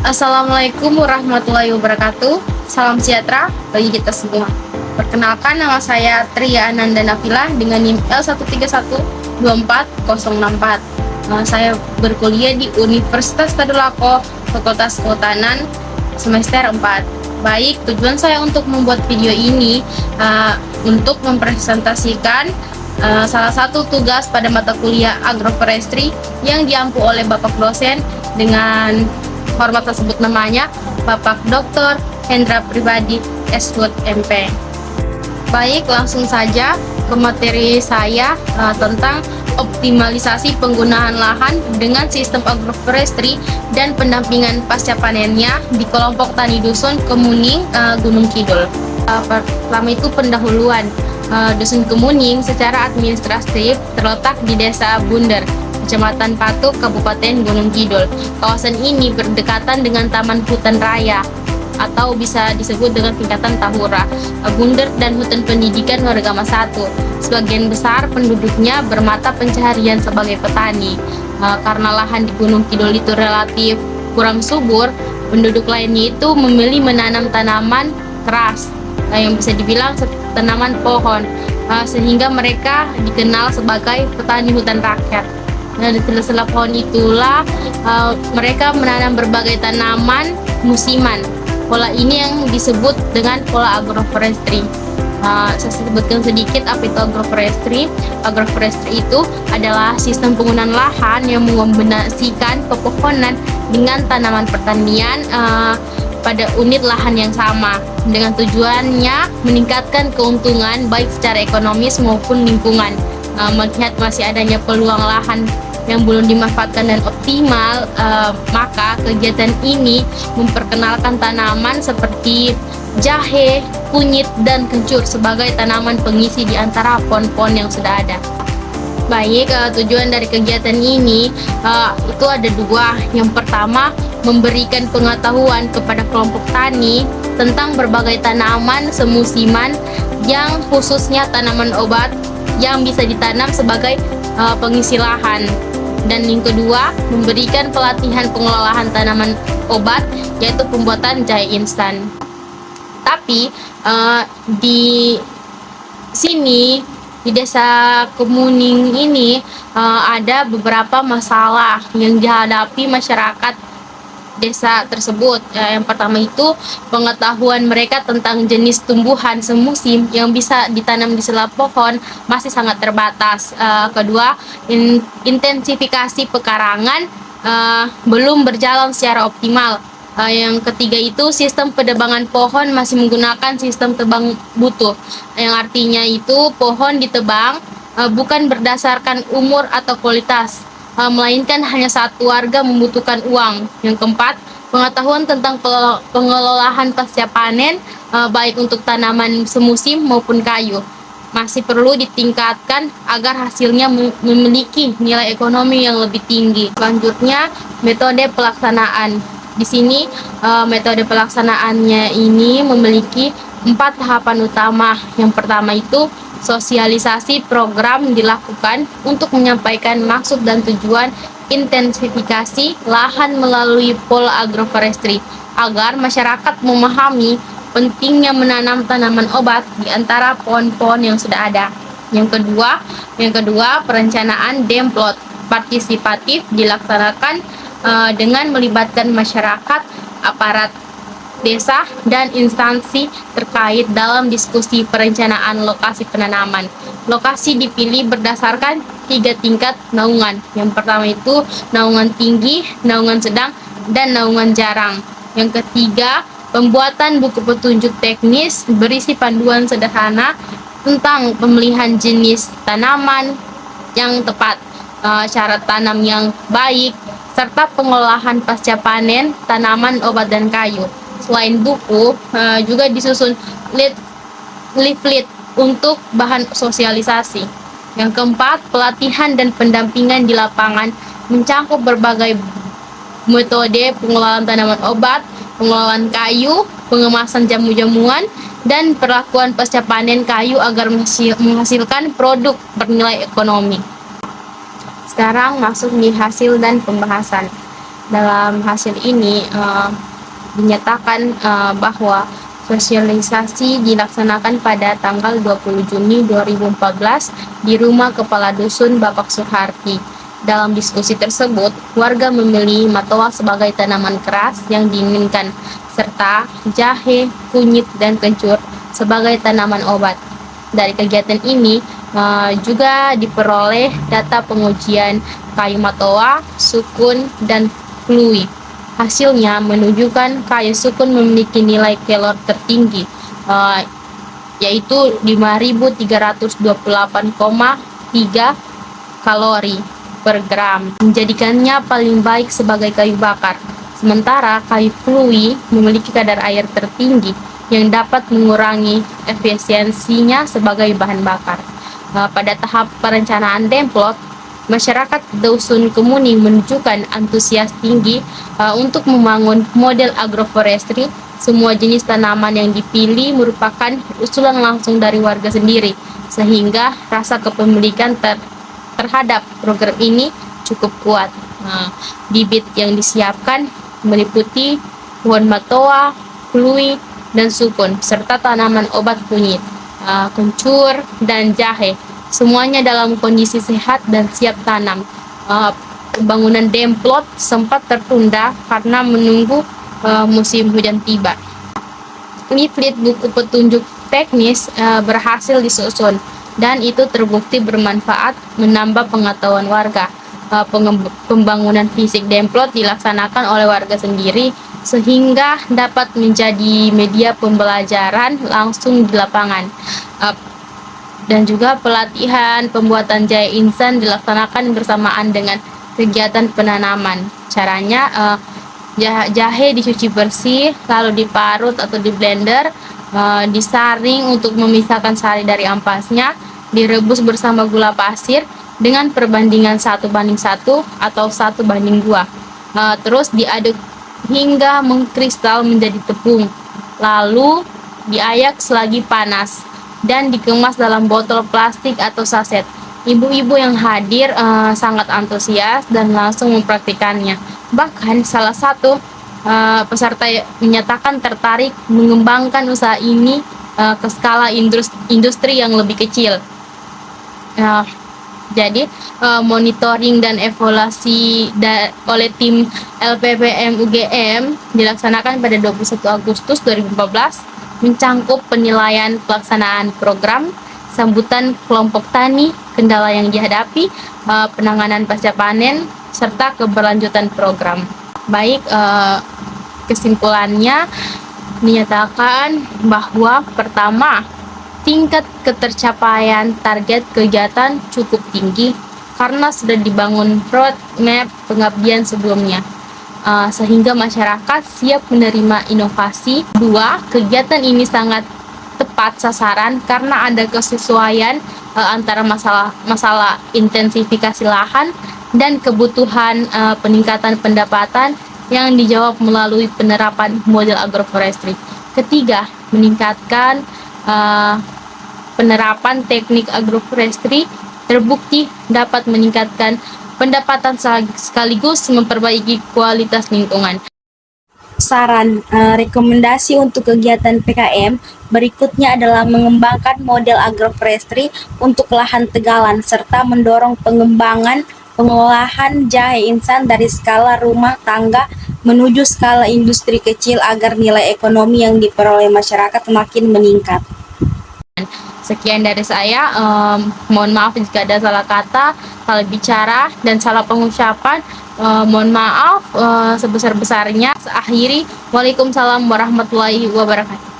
Assalamualaikum warahmatullahi wabarakatuh. Salam sejahtera bagi kita semua. Perkenalkan, nama saya Tria Ananda Nafila dengan NIM L13124064. Saya berkuliah di Universitas Tadulako, Fakultas Kehutanan, semester 4. Baik, tujuan saya untuk membuat video ini untuk mempresentasikan salah satu tugas pada mata kuliah agroforestry yang diampu oleh Bapak dosen dengan hormat tersebut namanya Bapak Dr. Hendra Pribadi S.Hud MP. Baik, langsung saja ke materi saya tentang optimalisasi penggunaan lahan dengan sistem agroforestry dan pendampingan pasca panennya di kelompok tani dusun Kemuning, Gunung Kidul. Pertama itu pendahuluan. Dusun Kemuning secara administratif terletak di Desa Bunder, Kecamatan Patuk, Kabupaten Gunung Kidul. Kawasan ini berdekatan dengan Taman Hutan Raya atau bisa disebut dengan tingkatan Tahura, Bunder, dan hutan pendidikan Wargama 1. Sebagian besar penduduknya bermata pencaharian sebagai petani. Karena lahan di Gunung Kidul itu relatif kurang subur, penduduk lainnya itu memilih menanam tanaman keras yang bisa dibilang tanaman pohon, sehingga mereka dikenal sebagai petani hutan rakyat. Nah, di sela-sela pohon itulah mereka menanam berbagai tanaman musiman. Pola ini yang disebut dengan pola agroforestry. Saya sebutkan sedikit apa itu agroforestry. Agroforestry itu adalah sistem penggunaan lahan yang mengombinasikan pepohonan dengan tanaman pertanian pada unit lahan yang sama, dengan tujuannya meningkatkan keuntungan baik secara ekonomis maupun lingkungan. Melihat masih adanya peluang lahan yang belum dimanfaatkan dan optimal, maka kegiatan ini memperkenalkan tanaman seperti jahe, kunyit, dan kencur sebagai tanaman pengisi di antara pohon-pohon yang sudah ada. Baik, tujuan dari kegiatan ini itu ada dua. Yang pertama, memberikan pengetahuan kepada kelompok tani tentang berbagai tanaman semusiman yang khususnya tanaman obat yang bisa ditanam sebagai pengisi lahan. Dan yang kedua, memberikan pelatihan pengelolaan tanaman obat, yaitu pembuatan jahe instan. Tapi di sini di Desa Kemuning ini ada beberapa masalah yang dihadapi masyarakat desa tersebut. Yang pertama itu pengetahuan mereka tentang jenis tumbuhan semusim yang bisa ditanam di sela pohon masih sangat terbatas. Kedua, intensifikasi pekarangan belum berjalan secara optimal. Yang ketiga itu sistem penebangan pohon masih menggunakan sistem tebang butuh, yang artinya itu pohon ditebang bukan berdasarkan umur atau kualitas, melainkan hanya saat warga membutuhkan uang. Yang keempat, pengetahuan tentang pengelolaan pasca panen baik untuk tanaman semusim maupun kayu masih perlu ditingkatkan agar hasilnya memiliki nilai ekonomi yang lebih tinggi. Selanjutnya, metode pelaksanaan. Di sini metode pelaksanaannya ini memiliki 4 tahapan utama. Yang pertama itu sosialisasi program dilakukan untuk menyampaikan maksud dan tujuan intensifikasi lahan melalui pola agroforestry agar masyarakat memahami pentingnya menanam tanaman obat di antara pohon-pohon yang sudah ada. Yang kedua, perencanaan demplot partisipatif dilaksanakan dengan melibatkan masyarakat, aparat desa, dan instansi terkait dalam diskusi perencanaan lokasi penanaman. Lokasi dipilih berdasarkan 3 tingkat naungan. Yang pertama itu naungan tinggi, naungan sedang, dan naungan jarang. Yang ketiga, pembuatan buku petunjuk teknis berisi panduan sederhana tentang pemilihan jenis tanaman yang tepat, syarat tanam yang baik, serta pengolahan pasca panen tanaman obat dan kayu. Selain buku, juga disusun leaflet untuk bahan sosialisasi. Yang keempat, pelatihan dan pendampingan di lapangan mencakup berbagai metode pengelolaan tanaman obat, pengelolaan kayu, pengemasan jamu-jamuan, dan perlakuan pasca panen kayu agar menghasilkan produk bernilai ekonomi. Sekarang masuk di hasil dan pembahasan. Dalam hasil ini dinyatakan bahwa sosialisasi dilaksanakan pada tanggal 20 Juni 2014 di rumah Kepala Dusun Bapak Suharti. Dalam diskusi tersebut, warga memilih matoa sebagai tanaman keras yang diinginkan, serta jahe, kunyit, dan kencur sebagai tanaman obat. Dari kegiatan ini juga diperoleh data pengujian kayu matoa, sukun, dan fluid. Hasilnya menunjukkan kayu sukun memiliki nilai kalori tertinggi, yaitu 5.328,3 kalori per gram, menjadikannya paling baik sebagai kayu bakar. Sementara kayu fluid memiliki kadar air tertinggi yang dapat mengurangi efisiensinya sebagai bahan bakar. Pada tahap perencanaan demplot, masyarakat Dusun Kemuning menunjukkan antusias tinggi untuk membangun model agroforestry. Semua jenis tanaman yang dipilih merupakan usulan langsung dari warga sendiri, sehingga rasa kepemilikan terhadap program ini cukup kuat. Bibit yang disiapkan meliputi pohon matoa, fluid, dan sukun, serta tanaman obat kunyit, kencur, dan jahe. Semuanya dalam kondisi sehat dan siap tanam. Pembangunan demplot sempat tertunda karena menunggu musim hujan tiba. Leaflet buku petunjuk teknis berhasil disusun, dan itu terbukti bermanfaat menambah pengetahuan warga. Pembangunan fisik demplot dilaksanakan oleh warga sendiri sehingga dapat menjadi media pembelajaran langsung di lapangan. Dan juga pelatihan pembuatan jahe instan dilaksanakan bersamaan dengan kegiatan penanaman. Caranya jahe dicuci bersih, lalu diparut atau di blender, disaring untuk memisahkan sari dari ampasnya, direbus bersama gula pasir dengan perbandingan 1:1 atau 1:2. Terus diaduk hingga mengkristal menjadi tepung, lalu diayak selagi panas dan dikemas dalam botol plastik atau saset. Ibu-ibu yang hadir sangat antusias dan langsung mempraktikannya. Bahkan salah satu peserta menyatakan tertarik mengembangkan usaha ini ke skala industri yang lebih kecil. Jadi monitoring dan evaluasi oleh tim LPPM UGM dilaksanakan pada 21 Agustus 2014, mencangkup penilaian pelaksanaan program, sambutan kelompok tani, kendala yang dihadapi, penanganan pasca panen, serta keberlanjutan program. Baik, kesimpulannya menyatakan bahwa pertama, tingkat ketercapaian target kegiatan cukup tinggi karena sudah dibangun roadmap pengabdian sebelumnya, sehingga masyarakat siap menerima inovasi. Dua, kegiatan ini sangat tepat sasaran karena ada kesesuaian antara masalah intensifikasi lahan dan kebutuhan peningkatan pendapatan yang dijawab melalui penerapan model agroforestry. Ketiga, meningkatkan penerapan teknik agroforestry terbukti dapat meningkatkan pendapatan sekaligus memperbaiki kualitas lingkungan. Saran rekomendasi untuk kegiatan PKM berikutnya adalah mengembangkan model agroforestry untuk lahan tegalan serta mendorong pengembangan pengolahan jahe instan dari skala rumah tangga menuju skala industri kecil agar nilai ekonomi yang diperoleh masyarakat semakin meningkat. Sekian dari saya, mohon maaf jika ada salah kata, salah bicara, dan salah pengucapan. Mohon maaf sebesar-besarnya. Akhiri, waalaikumsalam warahmatullahi wabarakatuh.